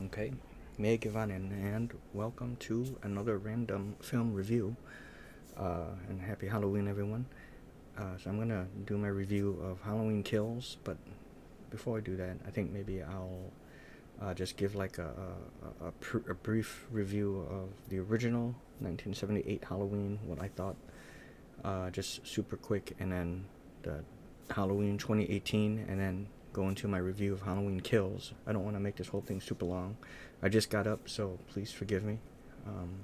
Okay, May Givanin, and welcome to another random film review. And happy Halloween, everyone. So I'm gonna do my review of Halloween Kills, but before I do that, I think maybe I'll just give like a brief review of the original 1978 Halloween, what I thought, just super quick, and then the Halloween 2018, and then go into my review of Halloween Kills. I don't want to make this whole thing super long. I just got up, so please forgive me. Um,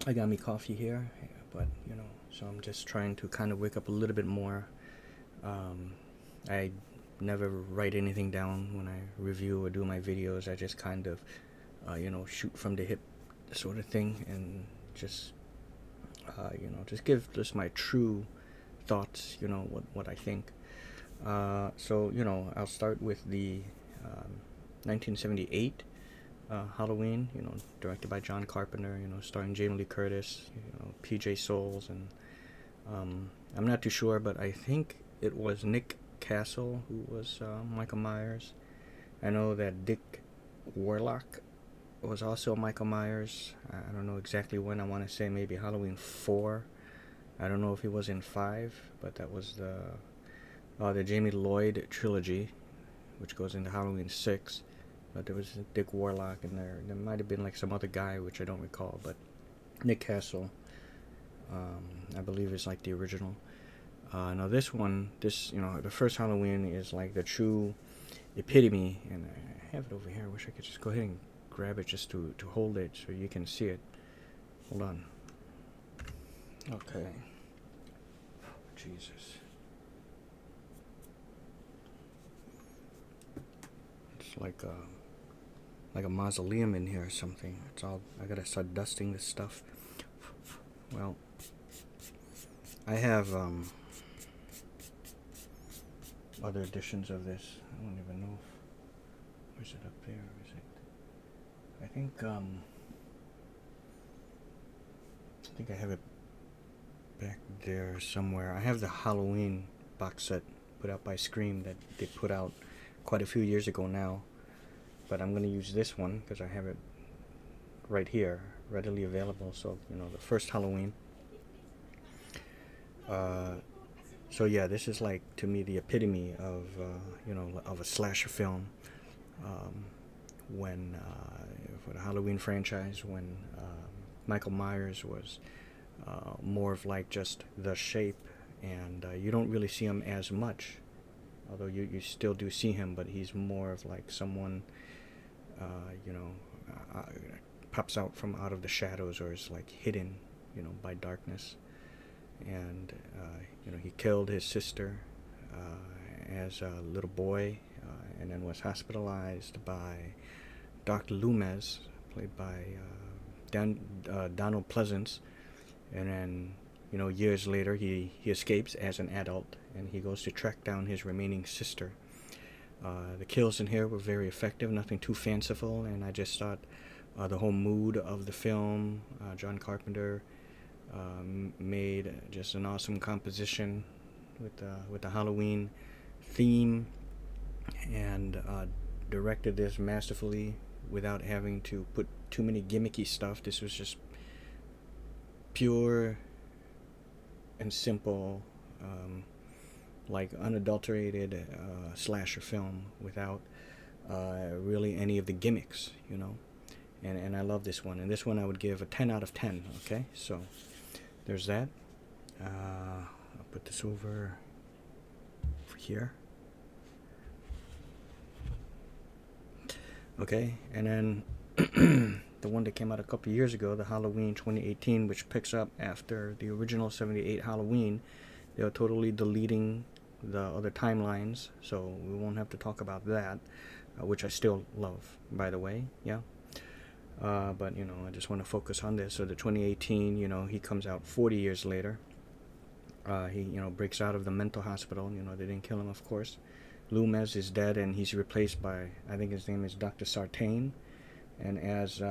I got me coffee here, but so I'm just trying to kind of wake up a little bit more. I never write anything down when I review or do my videos. I just kind of, shoot from the hip, sort of thing, and just, just give just my true thoughts. What I think. So I'll start with the 1978 Halloween. Directed by John Carpenter. Starring Jamie Lee Curtis. P.J. Souls, and I'm not too sure, but I think it was Nick Castle who was Michael Myers. I know that Dick Warlock was also Michael Myers. I don't know exactly when. I want to say maybe Halloween 4. I don't know if he was in 5, but that was the Jamie Lloyd trilogy, which goes into Halloween 6. But there was Dick Warlock in there. There might have been like some other guy, which I don't recall, but Nick Castle, I believe, is like the original. Now this one, the first Halloween is like the true epitome, and I have it over here. I wish I could just go ahead and grab it just to hold it so you can see it. Hold on. Okay. Jesus. It's like a mausoleum in here or something. It's all, I gotta start dusting this stuff. Well, I have other editions of this. I don't even know if, where's it up there? Is it? I think I have it back there somewhere. I have the Halloween box set put out by Scream that they put out quite a few years ago now. But I'm going to use this one because I have it right here, readily available. So, the first Halloween. So yeah, this is like, to me, the epitome of, of a slasher film. When, for the Halloween franchise, when Michael Myers was more of like just the shape, and you don't really see him as much, although you still do see him, but he's more of like someone, you know, pops out from out of the shadows, or is like hidden, by darkness. And he killed his sister as a little boy, and then was hospitalized by Dr. Loomis, played by Donald Pleasance. And then, years later, he escapes as an adult, and he goes to track down his remaining sister. The kills in here were very effective, nothing too fanciful, and I just thought the whole mood of the film, John Carpenter made just an awesome composition with the Halloween theme, and directed this masterfully without having to put too many gimmicky stuff. This was just pure and simple, like unadulterated slasher film without really any of the gimmicks, And I love this one. And this one I would give a 10 out of 10, okay? So there's that. I'll put this over here. Okay, and then the one that came out a couple years ago, the Halloween 2018, which picks up after the original 78 Halloween. They're totally deleting the other timelines, so we won't have to talk about that, which I still love, by the way, yeah. But, I just want to focus on this. So the 2018, he comes out 40 years later. He, breaks out of the mental hospital. They didn't kill him, of course. Loomis is dead, and he's replaced by, I think his name is Dr. Sartain. And as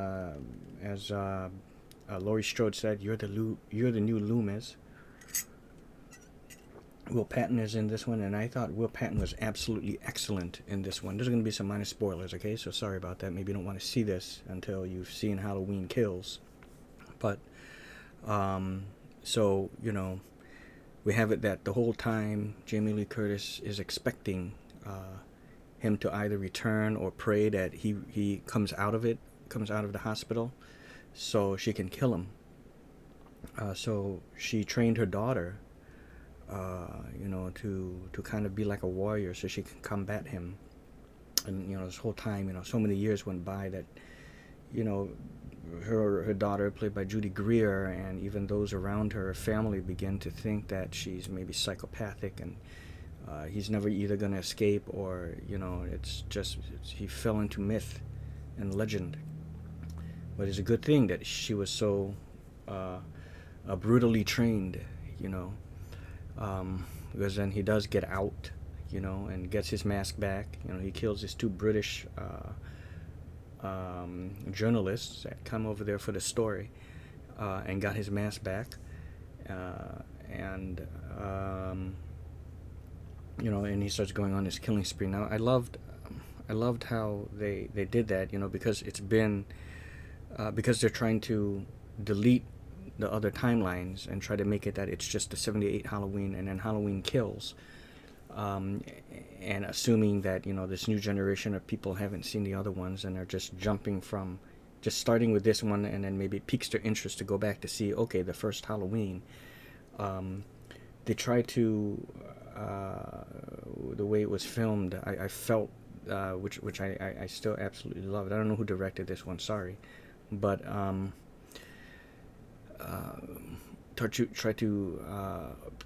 Laurie Strode said, you're the new Loomis. Will Patton is in this one, and I thought Will Patton was absolutely excellent in this one. There's going to be some minor spoilers, okay? So sorry about that. Maybe you don't want to see this until you've seen Halloween Kills. But, so, you know, we have it that the whole time Jamie Lee Curtis is expecting him to either return or pray that he comes out of the hospital, so she can kill him. So she trained her daughter, you know, to kind of be like a warrior, so she can combat him. And you know, this whole time, you know, so many years went by that, you know, her daughter, played by Judy Greer, and even those around her family begin to think that she's maybe psychopathic, and he's never either going to escape, or you know, he fell into myth and legend. But it's a good thing that she was so brutally trained, you know, because then he does get out, you know, and gets his mask back. You know, he kills his two British journalists that come over there for the story, and got his mask back, and you know, and he starts going on his killing spree. Now, I loved how they did that, you know, because it's been because they're trying to delete the other timelines and try to make it that it's just the 78 Halloween and then Halloween Kills, and assuming that, you know, this new generation of people haven't seen the other ones and are just starting with this one, and then maybe it piques their interest to go back to see, okay, the first Halloween. They try to the way it was filmed, I felt, which I still absolutely loved. I don't know who directed this one, sorry, but try to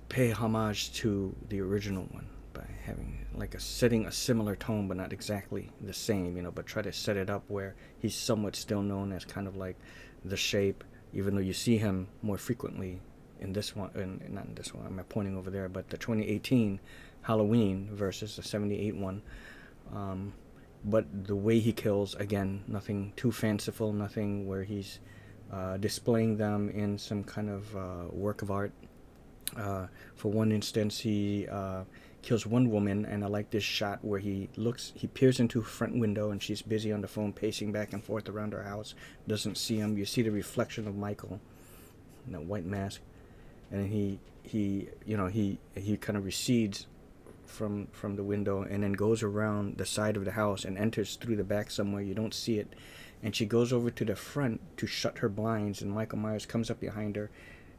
pay homage to the original one by having setting a similar tone, but not exactly the same, you know, but try to set it up where he's somewhat still known as kind of like the Shape, even though you see him more frequently in this one, not in this one, I'm pointing over there, but the 2018 Halloween versus the 78 one. But the way he kills, again, nothing too fanciful, nothing where he's displaying them in some kind of work of art. For one instance, he kills one woman, and I like this shot where he peers into her front window, and she's busy on the phone, pacing back and forth around her house, doesn't see him. You see the reflection of Michael in that white mask, and he kind of recedes from the window, and then goes around the side of the house and enters through the back somewhere. You don't see it, and she goes over to the front to shut her blinds, and Michael Myers comes up behind her,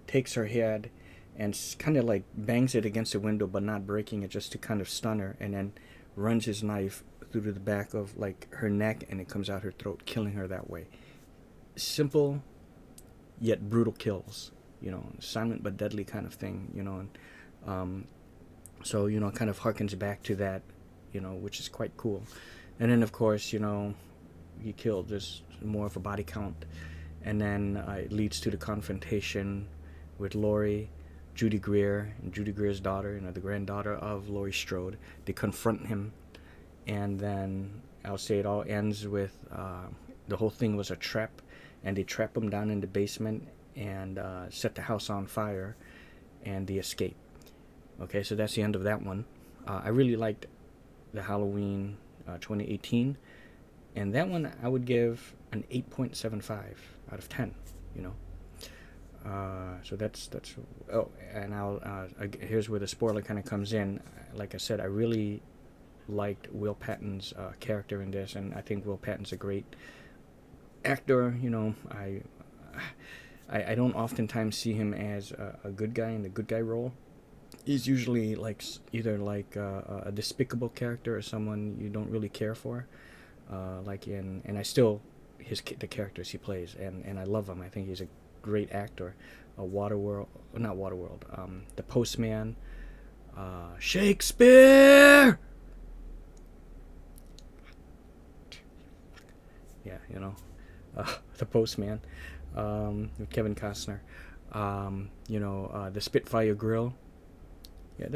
takes her head, and kind of like bangs it against the window, but not breaking it, just to kind of stun her, and then runs his knife through the back of like her neck, and it comes out her throat, killing her that way. Simple yet brutal kills, you know, silent but deadly kind of thing, you know. And so, you know, it kind of harkens back to that, you know, which is quite cool. And then, of course, you know, he killed just more of a body count. And then it leads to the confrontation with Laurie, Judy Greer, and Judy Greer's daughter, you know, the granddaughter of Laurie Strode. They confront him. And then I'll say it all ends with the whole thing was a trap. And they trap him down in the basement and set the house on fire, and they escape. Okay, so that's the end of that one. I really liked the Halloween 2018, and that one I would give an 8.75 out of 10. You know, so that's. Oh, and here's where the spoiler kind of comes in. Like I said, I really liked Will Patton's character in this, and I think Will Patton's a great actor. You know, I don't oftentimes see him as a good guy in the good guy role. He's usually like either like a despicable character or someone you don't really care for, and I still the characters he plays, and I love him. I think he's a great actor. Waterworld, not Waterworld. The Postman, Shakespeare. Yeah, you know, The Postman, with Kevin Costner. You know, the Spitfire Grill. Yeah,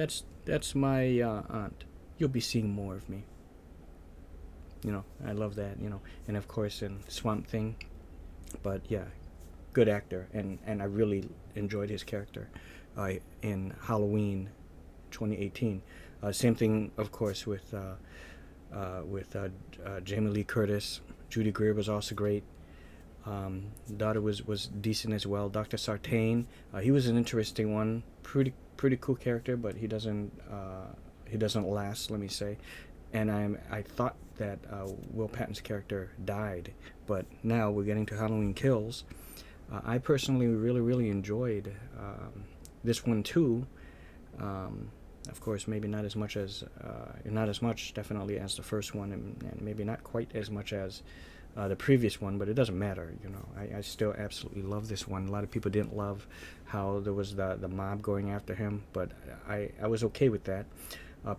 that's my aunt. You'll be seeing more of me. You know, I love that, you know. And of course in Swamp Thing. But yeah, good actor, and I really enjoyed his character in Halloween 2018. Same thing, of course, with Jamie Lee Curtis. Judy Greer was also great. Daughter was decent as well. Dr. Sartain, he was an interesting one. Pretty cool character, but he doesn't last, let me say. And I thought that Will Patton's character died, but now we're getting to Halloween Kills. I personally really enjoyed this one too. Of course, maybe not as much definitely as the first one, and maybe not quite as much as the previous one, but it doesn't matter. I still absolutely love this one. A lot of people didn't love how there was the mob going after him, but I was okay with that.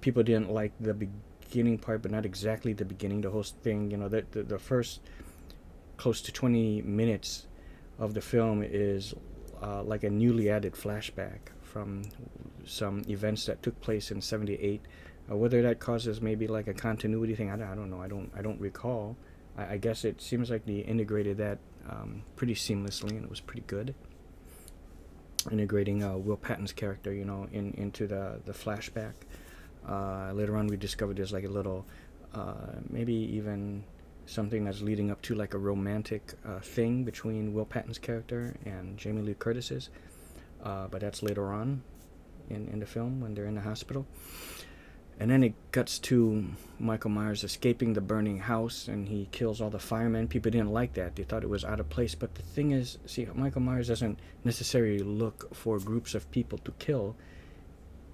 People didn't like the beginning part, but not exactly the beginning. The whole thing, the first close to 20 minutes of the film is like a newly added flashback from some events that took place in '78. Whether that causes maybe like a continuity thing, I don't know. I don't recall. I guess it seems like they integrated that pretty seamlessly, and it was pretty good. Integrating Will Patton's character, into the flashback. Later on, we discovered there's like a little, maybe even something that's leading up to like a romantic thing between Will Patton's character and Jamie Lee Curtis's. But that's later on in the film when they're in the hospital. And then it cuts to Michael Myers escaping the burning house, and he kills all the firemen. People didn't like that. They thought it was out of place. But the thing is, see, Michael Myers doesn't necessarily look for groups of people to kill.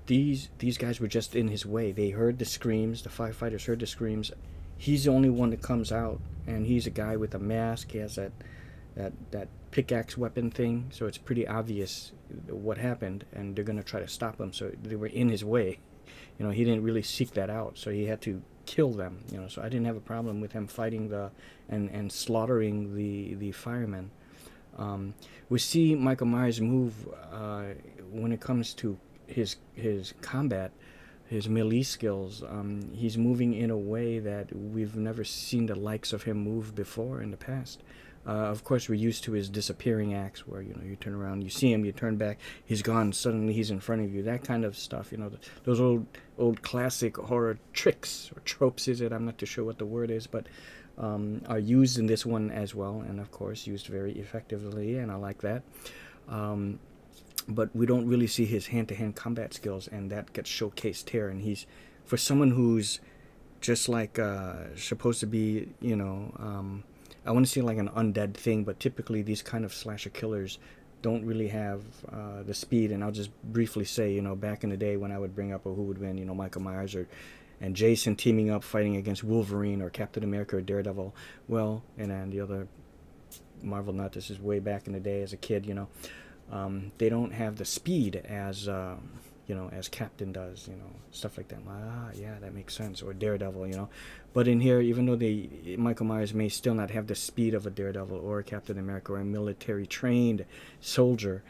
These guys were just in his way. They heard the screams. The firefighters heard the screams. He's the only one that comes out, and he's a guy with a mask. He has that pickaxe weapon thing, so it's pretty obvious what happened, and they're going to try to stop him. So they were in his way. He didn't really seek that out, so he had to kill them. So I didn't have a problem with him fighting and slaughtering the firemen. We see Michael Myers move when it comes to his combat, his melee skills. He's moving in a way that we've never seen the likes of him move before in the past. Of course, we're used to his disappearing acts where, you turn around, you see him, you turn back, he's gone, suddenly he's in front of you. That kind of stuff, those old classic horror tricks or tropes, is it? I'm not too sure what the word is, but are used in this one as well, and of course used very effectively, and I like that. But we don't really see his hand-to-hand combat skills, and that gets showcased here. And he's, for someone who's just like supposed to be, I want to say like an undead thing, but typically these kind of slasher killers don't really have the speed. And I'll just briefly say, back in the day when I would bring up who would win, Michael Myers and Jason teaming up fighting against Wolverine or Captain America or Daredevil. Well, and then the other Marvel nut, this is way back in the day as a kid, they don't have the speed as as Captain does, stuff like that. Yeah, that makes sense. Or Daredevil, But in here, even though Michael Myers may still not have the speed of a Daredevil or a Captain America or a military-trained soldier,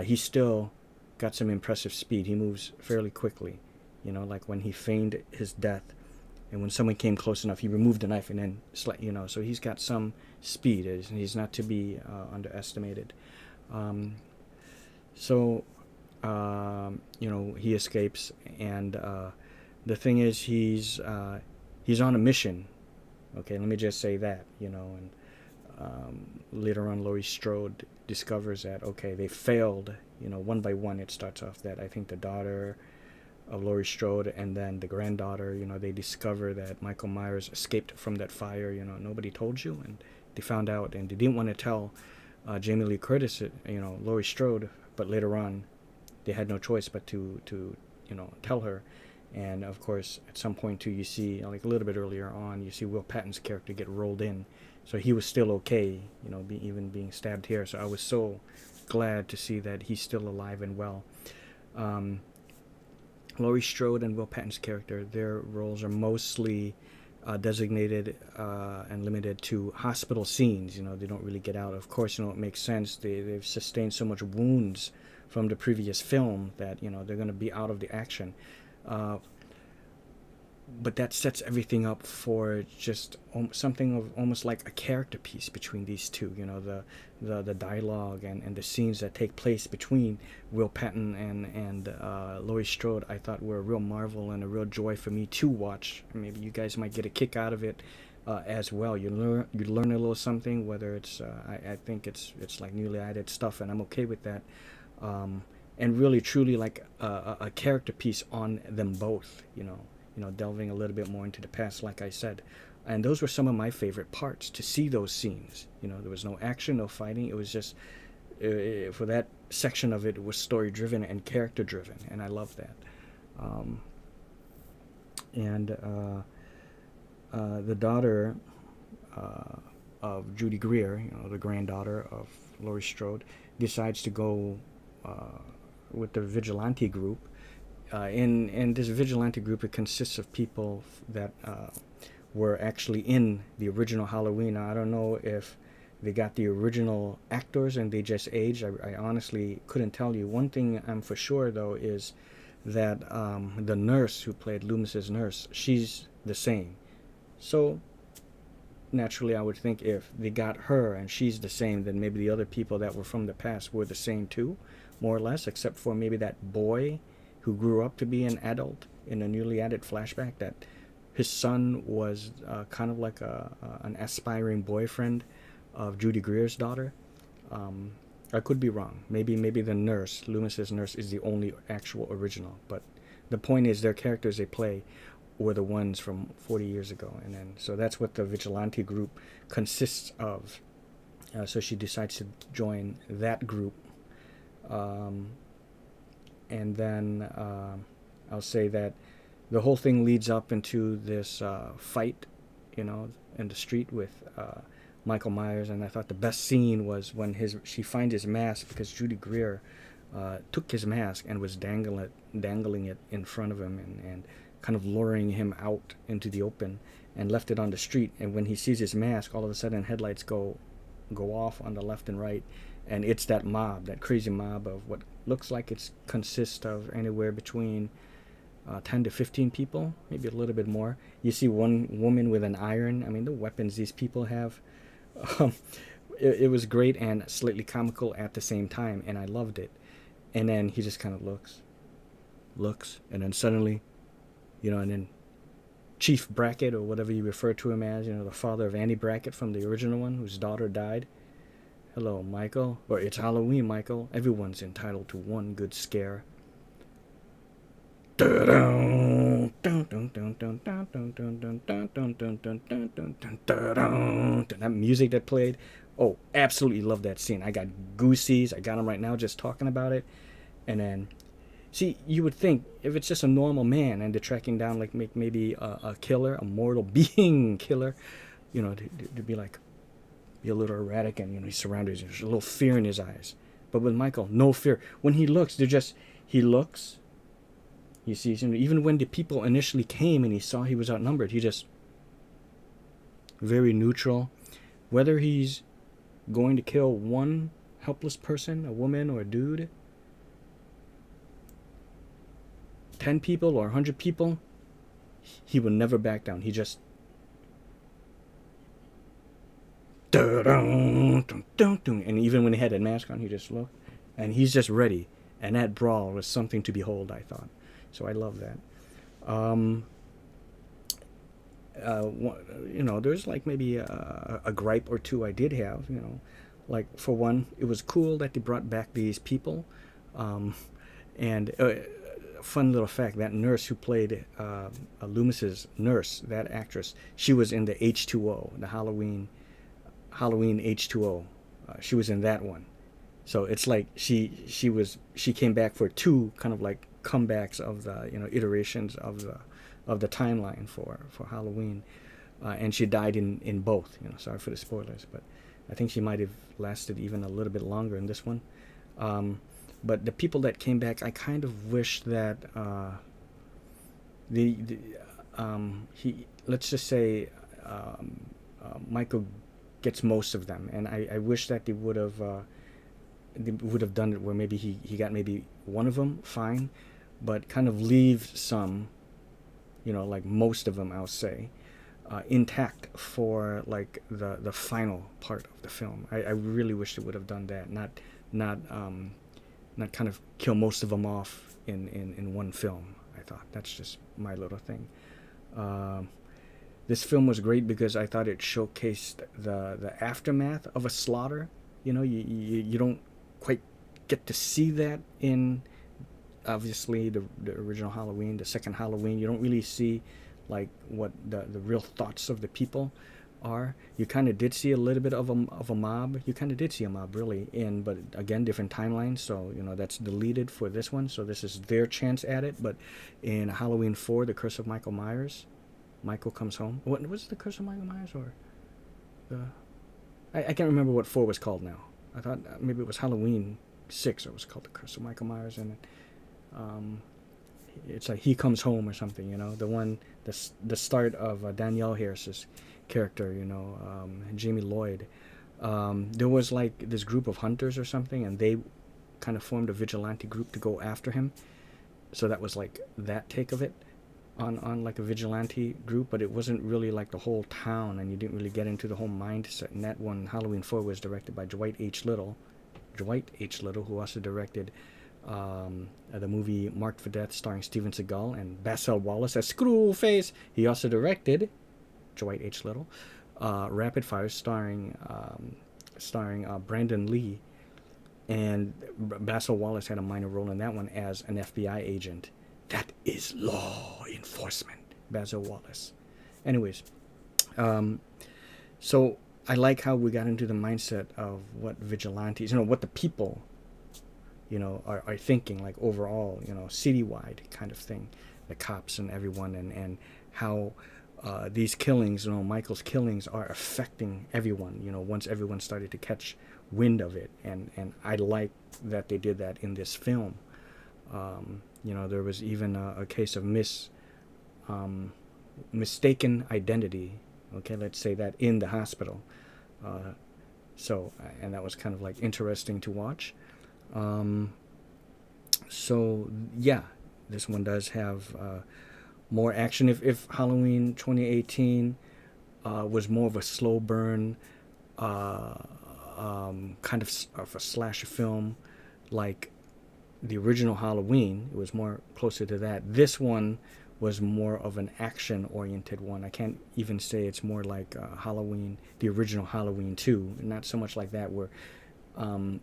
he still got some impressive speed. He moves fairly quickly, like when he feigned his death, and when someone came close enough, he removed the knife and then, so he's got some speed. He's not to be underestimated. He escapes, and the thing is, he's on a mission. Okay, let me just say that, and later on, Laurie Strode discovers that, okay, they failed, one by one. It starts off that I think the daughter of Laurie Strode and then the granddaughter, they discover that Michael Myers escaped from that fire. Nobody told you, and they found out, and they didn't want to tell Jamie Lee Curtis, Laurie Strode, but later on, they had no choice but to tell her. And of course, at some point too, you see, like a little bit earlier on, you see Will Patton's character get rolled in, so he was still okay, even being stabbed here. So I was so glad to see that he's still alive and well. Laurie Strode and Will Patton's character, their roles are mostly designated and limited to hospital scenes. They don't really get out. Of course, it makes sense. They've sustained so much wounds from the previous film that they're going to be out of the action. but that sets everything up for just something of almost like a character piece between these two. You know, the dialogue and the scenes that take place between Will Patton and Laurie Strode, I thought were a real marvel and a real joy for me to watch. Maybe you guys might get a kick out of it as well. You learn a little something. Whether it's I think it's like newly added stuff, and I'm okay with that. And really truly like a character piece on them both. Delving a little bit more into the past, like I said. And those were some of my favorite parts, to see those scenes. There was no action, no fighting. It was just, for that section of it, it was story-driven and character-driven, and I love that. And the daughter of Judy Greer, the granddaughter of Laurie Strode, decides to go with the Vigilante Group. In this Vigilante Group, it consists of people that were actually in the original Halloween. Now, I don't know if they got the original actors and they just aged. I honestly couldn't tell you. One thing I'm for sure, though, is that the nurse who played Loomis's nurse, she's the same. So, naturally, I would think if they got her and she's the same, then maybe the other people that were from the past were the same too, more or less, except for maybe that boy who grew up to be an adult in a newly added flashback, that his son was kind of like an aspiring boyfriend of Judy Greer's daughter. I could be wrong. Maybe the nurse, Loomis's nurse, is the only actual original. But the point is, their characters they play were the ones from 40 years ago. And then, so that's what the Vigilante Group consists of. So she decides to join that group. And then I'll say that the whole thing leads up into this fight, in the street with Michael Myers. And I thought the best scene was when she finds his mask, because Judy Greer took his mask and was dangling it in front of him and kind of luring him out into the open, and left it on the street. And when he sees his mask, all of a sudden headlights go off on the left and right. And it's that mob, that crazy mob of what looks like it consists of anywhere between 10 to 15 people, maybe a little bit more. You see one woman with an iron. I mean, the weapons these people have. It was great and slightly comical at the same time, and I loved it. And then he just kind of looks, and then suddenly, and then Chief Brackett, or whatever you refer to him as, the father of Annie Brackett from the original one, whose daughter died. Hello, Michael. Or it's Halloween, Michael. Everyone's entitled to one good scare. That music that played. Oh, absolutely love that scene. I got goosies. I got them right now just talking about it. And then, see, you would think if it's just a normal man and they're tracking down like maybe a killer, a mortal being killer, to be like, be a little erratic, and he's surrounded. There's a little fear in his eyes. But with Michael, no fear. When he looks, he looks. He sees him. Even when the people initially came and he saw he was outnumbered, he just very neutral. Whether he's going to kill one helpless person, a woman or a dude, 10 people or 100 people, he would never back down. He just and even when he had that mask on, he just looked, and he's just ready. And that brawl was something to behold, I thought. So I love that. There's like maybe a gripe or two I did have. Like for one, it was cool that they brought back these people, and fun little fact, that nurse who played Loomis's nurse, that actress, she was in the H2O, the Halloween H2O. She was in that one. So it's like she came back for two kind of like comebacks of the iterations of the timeline for Halloween, and she died in both. Sorry for the spoilers, but I think she might have lasted even a little bit longer in this one. But the people that came back, I kind of wish that let's just say Michael gets most of them, and I wish that they would have done it where maybe he got maybe one of them, fine, but kind of leave some, like most of them, I'll say, intact for like the final part of the film. I really wish they would have done that, not not kind of kill most of them off in one film. I thought that's just my little thing. This film was great because I thought it showcased the aftermath of a slaughter. You don't quite get to see that in, obviously, the original Halloween, the second Halloween. You don't really see like what the real thoughts of the people are. You kind of did see a little bit of a mob. You kind of did see a mob, really, but again, different timelines. So that's deleted for this one. So this is their chance at it. But in Halloween 4, The Curse of Michael Myers, Michael comes home. What was it, The Curse of Michael Myers, or the? I can't remember what 4 was called now. I thought maybe it was Halloween 6. It was called The Curse of Michael Myers, and it's like he comes home or something. The start of Danielle Harris's character. Jamie Lloyd. There was like this group of hunters or something, and they kind of formed a vigilante group to go after him. So that was like that take of it. On like a vigilante group, but it wasn't really like the whole town, and you didn't really get into the whole mindset. And that one, Halloween 4, was directed by Dwight H. Little, who also directed the movie Marked for Death, starring Steven Seagal and Bassel Wallace as Screwface. He also directed, Dwight H. Little, Rapid Fire, starring Brandon Lee, and Bassel Wallace had a minor role in that one as an FBI agent. That is law enforcement, Basil Wallace. Anyways, so I like how we got into the mindset of what vigilantes, what the people, are thinking, like overall, citywide kind of thing, the cops and everyone, and how these killings, Michael's killings are affecting everyone, once everyone started to catch wind of it. And I like that they did that in this film. There was even a case of mistaken identity. Okay, let's say that, in the hospital. And that was kind of like interesting to watch. So yeah, this one does have more action. If Halloween 2018 was more of a slow burn, kind of a slasher film, like the original Halloween, it was more closer to that. This one was more of an action-oriented one. I can't even say it's more like Halloween, the original Halloween 2. Not so much like that, where I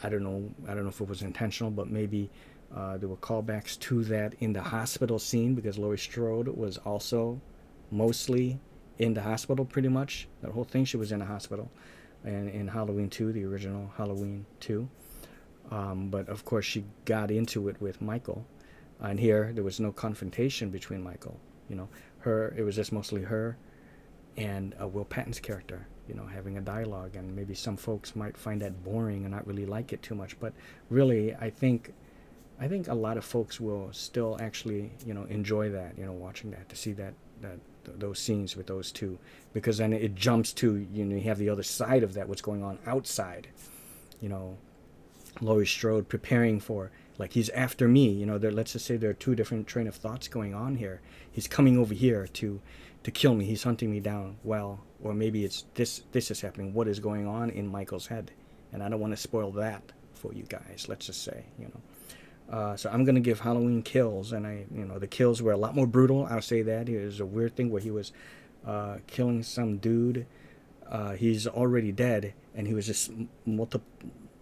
don't know if it was intentional, but maybe there were callbacks to that in the hospital scene, because Laurie Strode was also mostly in the hospital, pretty much. The whole thing, she was in a hospital, and in Halloween 2, the original Halloween 2. But of course she got into it with Michael, and here there was no confrontation between Michael. It was just mostly her and Will Patton's character, having a dialogue. And maybe some folks might find that boring and not really like it too much, but really I think a lot of folks will still actually enjoy that, watching that, to see that those scenes with those two, because then it jumps to, you have the other side of that, what's going on outside. Laurie Strode preparing for, like, he's after me. Let's just say there are two different train of thoughts going on here. He's coming over here to kill me. He's hunting me down. Well, or maybe it's this is happening. What is going on in Michael's head? And I don't want to spoil that for you guys. Let's just say, So I'm gonna give Halloween Kills, and the kills were a lot more brutal. I'll say that. It was a weird thing where he was killing some dude. He's already dead, and he was just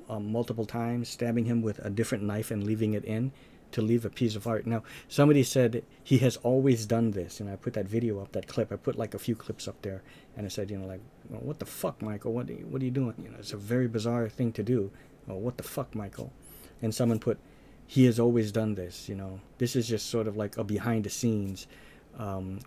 multiple times stabbing him with a different knife and leaving it in to leave a piece of art. Now, somebody said he has always done this, and I put that video up, that clip. I put like a few clips up there, and I said, what the fuck, Michael? What are you doing? It's a very bizarre thing to do. What the fuck, Michael? And someone put, he has always done this. This is just sort of like a behind the scenes,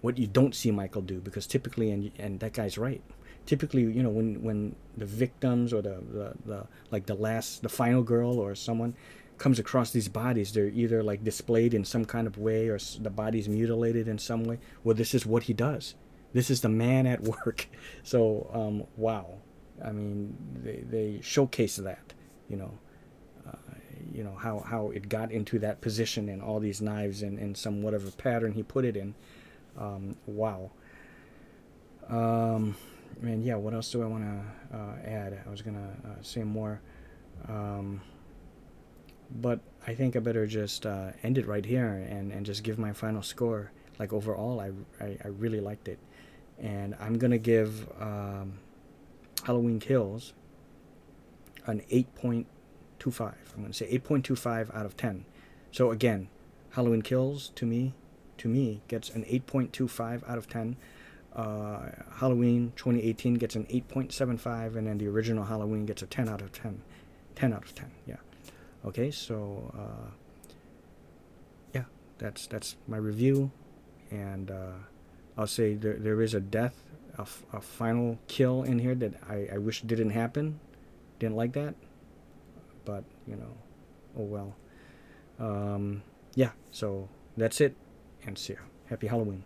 what you don't see Michael do, because typically, and that guy's right. Typically, when the victims or the final girl or someone comes across these bodies, they're either like displayed in some kind of way, or the body's mutilated in some way. Well, this is what he does. This is the man at work. So, wow. I mean, they showcase that, how it got into that position, and all these knives and some whatever pattern he put it in. Wow. And yeah, what else do I want to add? I was gonna say more, um, but I think I better just end it right here and just give my final score. Like overall, I really liked it, and I'm gonna give Halloween Kills an 8.25. I'm gonna say 8.25 out of 10. So again, Halloween Kills to me gets an 8.25 out of 10. Halloween 2018 gets an 8.75, and then the original Halloween gets a 10 out of 10. 10 out of 10, yeah. Okay, so yeah, that's my review, and I'll say there is a death, a final kill in here that I wish didn't happen. Didn't like that, but oh well. Yeah, so that's it, and see ya. Happy Halloween.